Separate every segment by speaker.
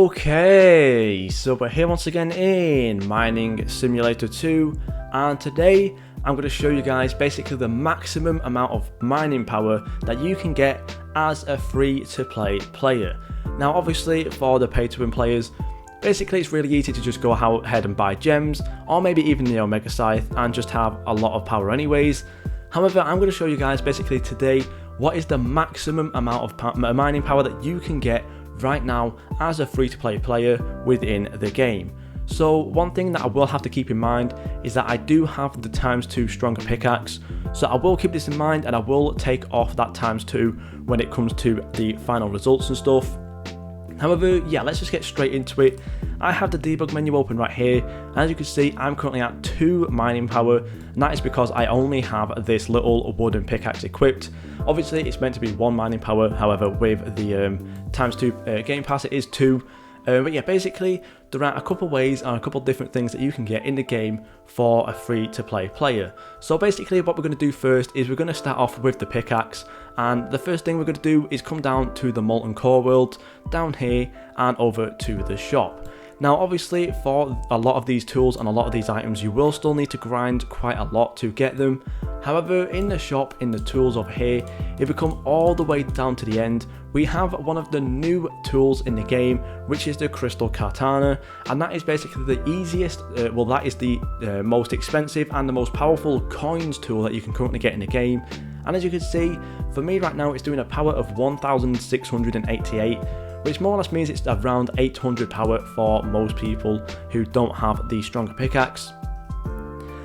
Speaker 1: Okay, so we're here once again in Mining Simulator 2, and today I'm going to show you guys basically the maximum amount of mining power that you can get as a free-to-play player. Now obviously for the pay-to-win players, basically it's really easy to just go ahead and buy gems, or maybe even the Omega Scythe, and just have a lot of power anyways. However, I'm going to show you guys basically today what is the maximum amount of mining power that you can get right now as a free-to-play player within the game. So one thing that I will have to keep in mind is that I do have the ×2 stronger pickaxe, so I will keep this in mind and I will take off that ×2 when it comes to the final results and stuff. However, yeah, let's just get straight into it. I have the debug menu open right here, and as you can see I'm currently at 2 mining power, and that is because I only have this little wooden pickaxe equipped. Obviously it's meant to be 1 mining power, however with the ×2 game pass it is 2. But yeah, basically there are a couple ways and a couple different things that you can get in the game for a free-to-play player. So basically what we're going to do first is we're going to start off with the pickaxe, and the first thing we're going to do is come down to the molten core world, down here and over to the shop. Now obviously for a lot of these tools and a lot of these items you will still need to grind quite a lot to get them. However, in the shop, in the tools over here, if we come all the way down to the end, we have one of the new tools in the game, which is the crystal katana, and that is basically the easiest, that is the most expensive and the most powerful coins tool that you can currently get in the game. And as you can see, for me right now it's doing a power of 1688, which more or less means it's around 800 power for most people who don't have the stronger pickaxe.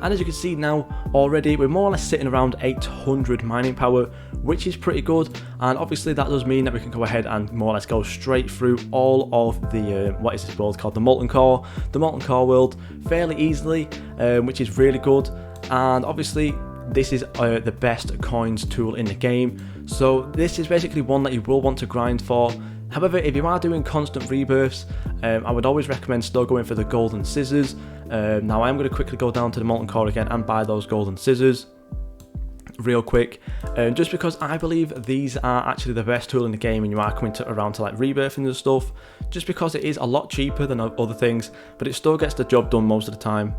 Speaker 1: And as you can see now already, we're more or less sitting around 800 mining power, which is pretty good. And obviously that does mean that we can go ahead and more or less go straight through all of the, what is this world called, the molten core world fairly easily, which is really good. And obviously this is the best coins tool in the game, so this is basically one that you will want to grind for. However, if you are doing constant rebirths, I would always recommend still going for the golden scissors. Now I'm going to quickly go down to the molten core again and buy those golden scissors real quick, just because I believe these are actually the best tool in the game when you are coming around to like rebirthing and stuff, just because it is a lot cheaper than other things, but it still gets the job done most of the time.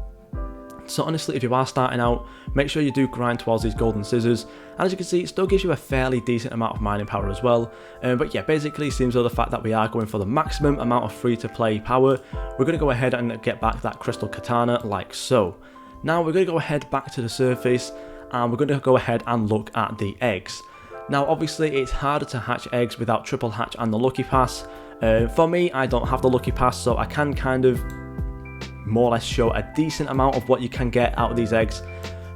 Speaker 1: So honestly, if you are starting out, make sure you do grind towards these golden scissors, and as you can see it still gives you a fairly decent amount of mining power as well. But yeah, basically it seems though the fact that we are going for the maximum amount of free to play power, we're going to go ahead and get back that crystal katana like so. Now we're going to go ahead back to the surface, and we're going to go ahead and look at the eggs. Now obviously it's harder to hatch eggs without triple hatch and the lucky pass. For me, I don't have the lucky pass, so I can kind of more or less show a decent amount of what you can get out of these eggs.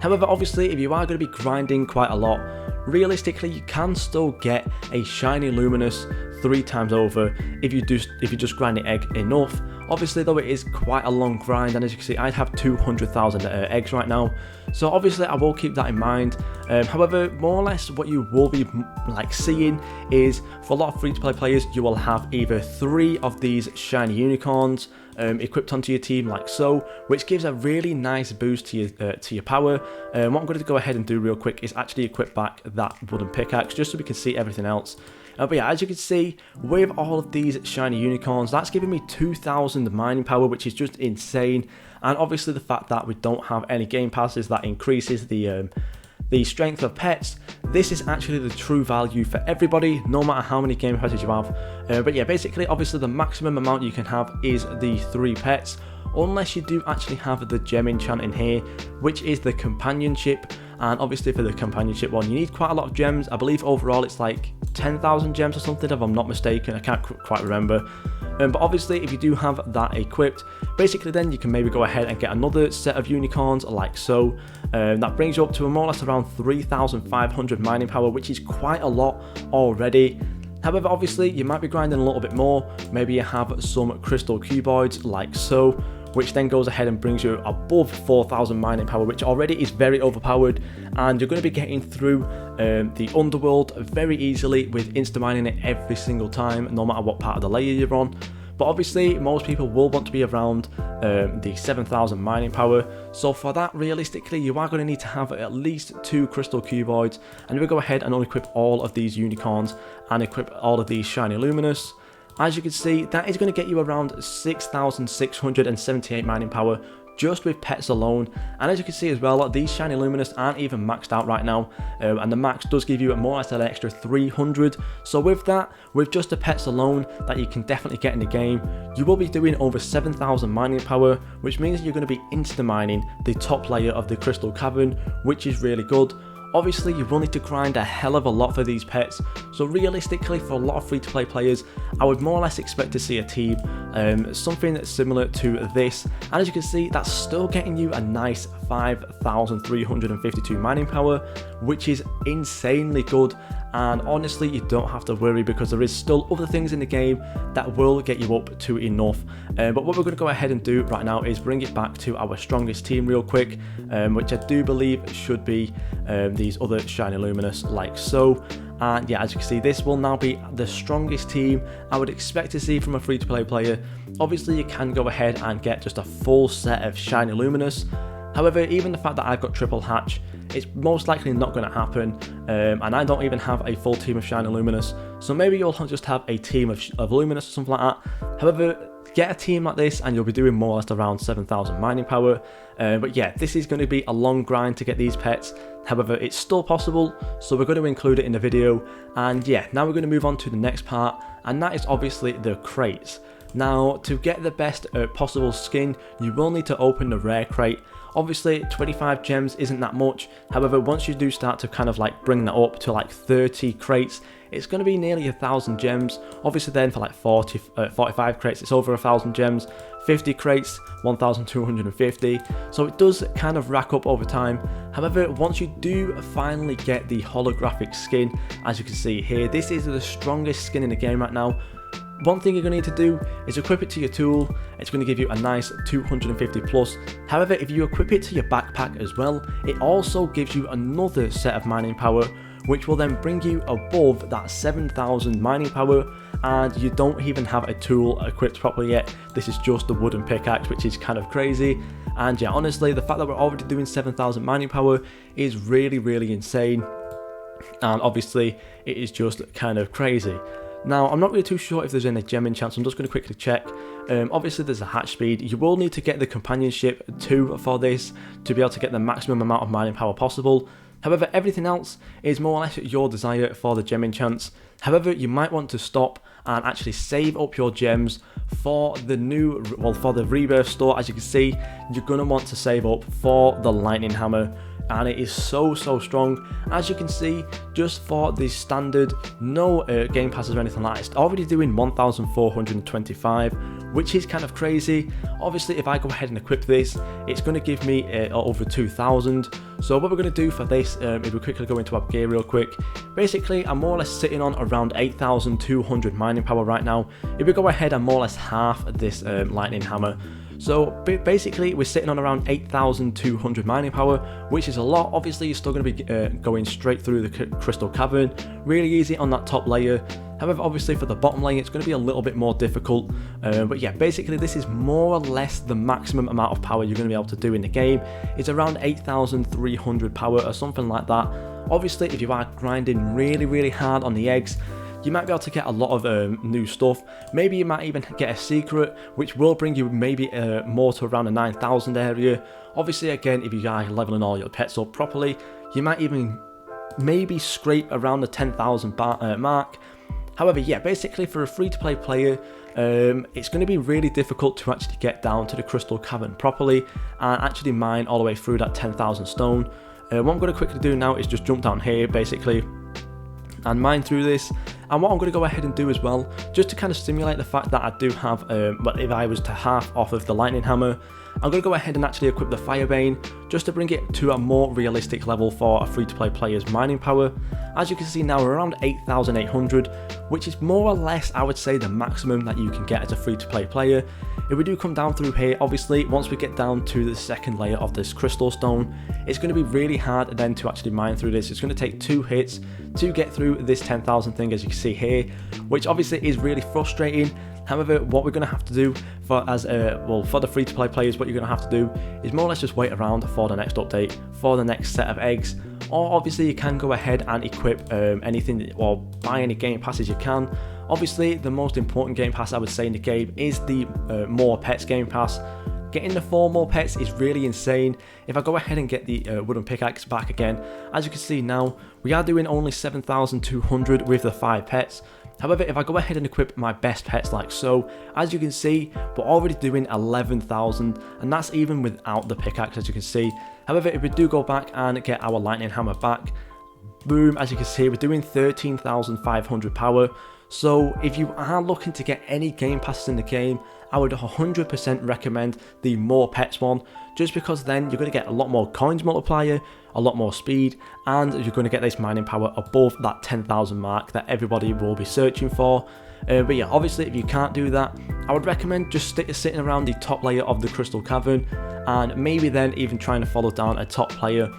Speaker 1: However, obviously if you are going to be grinding quite a lot, realistically you can still get a shiny luminous 3 times over if you just grind the egg enough. Obviously though it is quite a long grind, and as you can see I have 200,000 eggs right now, so obviously I will keep that in mind. However, more or less what you will be like seeing is for a lot of free-to-play players you will have either 3 of these shiny unicorns equipped onto your team like so, which gives a really nice boost to your power. What I'm going to go ahead and do real quick is actually equip back that wooden pickaxe just so we can see everything else. But yeah, as you can see, with all of these shiny unicorns, that's giving me 2,000 mining power, which is just insane. And obviously the fact that we don't have any game passes that increases the strength of pets, this is actually the true value for everybody, no matter how many game passes you have. But yeah, basically, obviously the maximum amount you can have is the 3 pets, unless you do actually have the gem enchant in here, which is the companionship. And obviously for the companionship one you need quite a lot of gems. I believe overall it's like 10,000 gems or something if I'm not mistaken, I can't quite remember. But obviously if you do have that equipped, basically then you can maybe go ahead and get another set of unicorns like so. That brings you up to more or less around 3,500 mining power, which is quite a lot already. However, obviously you might be grinding a little bit more, maybe you have some crystal cuboids like so, which then goes ahead and brings you above 4,000 mining power, which already is very overpowered, and you're going to be getting through the underworld very easily with insta mining it every single time, no matter what part of the layer you're on. But obviously most people will want to be around the 7,000 mining power, so for that realistically you are going to need to have at least 2 crystal cuboids, and we'll go ahead and unequip all of these unicorns and equip all of these shiny luminous. As you can see, that is going to get you around 6,678 mining power just with pets alone. And as you can see as well, these shiny luminous aren't even maxed out right now, and the max does give you more or less an extra 300. So with that, with just the pets alone that you can definitely get in the game, you will be doing over 7,000 mining power, which means you're going to be insta mining the top layer of the crystal cavern, which is really good. Obviously, you will need to grind a hell of a lot for these pets, so realistically for a lot of free-to-play players, I would more or less expect to see a team, something that's similar to this, and as you can see, that's still getting you a nice 5,352 mining power, which is insanely good. And honestly, you don't have to worry because there is still other things in the game that will get you up to enough. But what we're going to go ahead and do right now is bring it back to our strongest team real quick, which I do believe should be these other shiny luminous like so. And yeah, as you can see, this will now be the strongest team I would expect to see from a free-to-play player. Obviously, you can go ahead and get just a full set of shiny luminous. However, even the fact that I've got triple hatch, it's most likely not going to happen, and I don't even have a full team of shiny luminous, so maybe you'll just have a team of luminous or something like that. However, get a team like this and you'll be doing more or less around 7,000 mining power. But yeah, this is going to be a long grind to get these pets. However, it's still possible, so we're going to include it in the video. And yeah, now we're going to move on to the next part, and that is obviously the crates. Now, to get the best possible skin, you will need to open the rare crate. Obviously, 25 gems isn't that much. However, once you do start to kind of like bring that up to like 30 crates, it's going to be nearly 1,000 gems. Obviously then for like 45 crates, it's over 1,000 gems. 50 crates, 1,250. So it does kind of rack up over time. However, once you do finally get the holographic skin, as you can see here, this is the strongest skin in the game right now. One thing you're going to need to do is equip it to your tool. It's going to give you a nice 250 plus. However, if you equip it to your backpack as well, it also gives you another set of mining power, which will then bring you above that 7,000 mining power, and you don't even have a tool equipped properly yet. This is just the wooden pickaxe, which is kind of crazy. And yeah, honestly, the fact that we're already doing 7,000 mining power is really, really insane. And obviously, it is just kind of crazy. Now, I'm not really too sure if there's any gem enchants, I'm just going to quickly check. Obviously, there's a hatch speed. You will need to get the companionship 2 for this to be able to get the maximum amount of mining power possible. However, everything else is more or less your desire for the gem enchants. However, you might want to stop and actually save up your gems for the for the Rebirth Store. As you can see, you're going to want to save up for the lightning hammer, and it is so strong. As you can see, just for the standard, no game passes or anything like that, it's already doing 1,425, which is kind of crazy. Obviously, if I go ahead and equip this, it's going to give me over 2,000. So what we're going to do for this, if we quickly go into our gear real quick, basically I'm more or less sitting on around 8,200 mining power right now. If we go ahead and more or less half this lightning hammer, so basically we're sitting on around 8,200 mining power, which is a lot. Obviously you're still going to be going straight through the crystal cavern, really easy on that top layer. However, obviously for the bottom layer it's going to be a little bit more difficult, but yeah, basically this is more or less the maximum amount of power you're going to be able to do in the game. It's around 8,300 power or something like that. Obviously if you are grinding really hard on the eggs, you might be able to get a lot of new stuff. Maybe you might even get a secret, which will bring you maybe more to around the 9,000 area. Obviously, again, if you are leveling all your pets up properly, you might even maybe scrape around the 10,000 mark. However, yeah, basically for a free-to-play player, it's going to be really difficult to actually get down to the crystal cavern properly and actually mine all the way through that 10,000 stone. What I'm going to quickly do now is just jump down here, basically, and mine through this. And what I'm going to go ahead and do as well, just to kind of simulate the fact that I do have, but if I was to half off of the lightning hammer, I'm going to go ahead and actually equip the Firebane, just to bring it to a more realistic level for a free-to-play player's mining power. As you can see now, we're around 8,800, which is more or less, I would say, the maximum that you can get as a free-to-play player. If we do come down through here, obviously, once we get down to the second layer of this crystal stone, it's going to be really hard then to actually mine through this. It's going to take 2 hits to get through this 10,000 thing, as you can see here, which obviously is really frustrating. However, what we're going to have to do for the free-to-play players, what you're going to have to do is more or less just wait around for the next update, for the next set of eggs. Or obviously you can go ahead and equip anything or buy any game passes you can. Obviously, the most important game pass I would say in the game is the more pets game pass. Getting the 4 more pets is really insane. If I go ahead and get the wooden pickaxe back again, as you can see now, we are doing only 7,200 with the 5 pets. However, if I go ahead and equip my best pets like so, as you can see, we're already doing 11,000, and that's even without the pickaxe, as you can see. However, if we do go back and get our lightning hammer back, boom, as you can see, we're doing 13,500 power. So if you are looking to get any game passes in the game, I would 100% recommend the more pets one, just because then you're going to get a lot more coins multiplier, a lot more speed, and you're going to get this mining power above that 10,000 mark that everybody will be searching for. But yeah, obviously if you can't do that, I would recommend just sitting around the top layer of the crystal cavern, and maybe then even trying to follow down a top player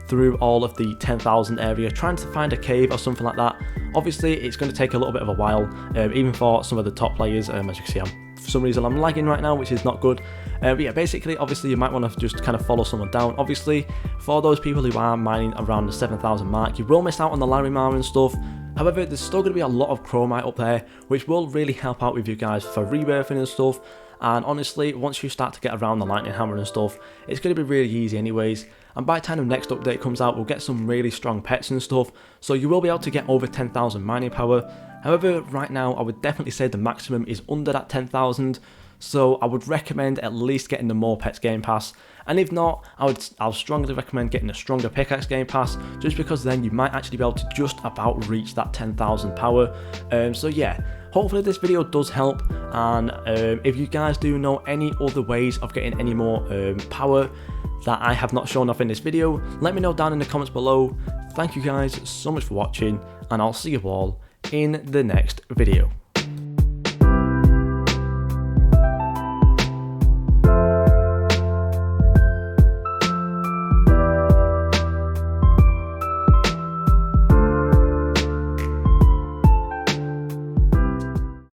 Speaker 1: through all of the 10,000 area, trying to find a cave or something like that. Obviously it's going to take a little bit of a while, even for some of the top players. As you can see, for some reason I'm lagging right now, which is not good. But yeah, basically obviously you might want to just kind of follow someone down. Obviously for those people who are mining around the 7,000 mark, you will miss out on the Larimar and stuff. However, there's still going to be a lot of chromite up there, which will really help out with you guys for rebirthing and stuff. And honestly, once you start to get around the lightning hammer and stuff, it's going to be really easy anyways. And by the time the next update comes out, we'll get some really strong pets and stuff, so you will be able to get over 10,000 mining power. However, right now I would definitely say the maximum is under that 10,000, so I would recommend at least getting the more pets game pass. And if not, I'll strongly recommend getting a stronger pickaxe game pass, just because then you might actually be able to just about reach that 10,000 power. So yeah, hopefully this video does help, and if you guys do know any other ways of getting any more power that I have not shown off in this video, let me know down in the comments below. Thank you guys so much for watching, and I'll see you all in the next video.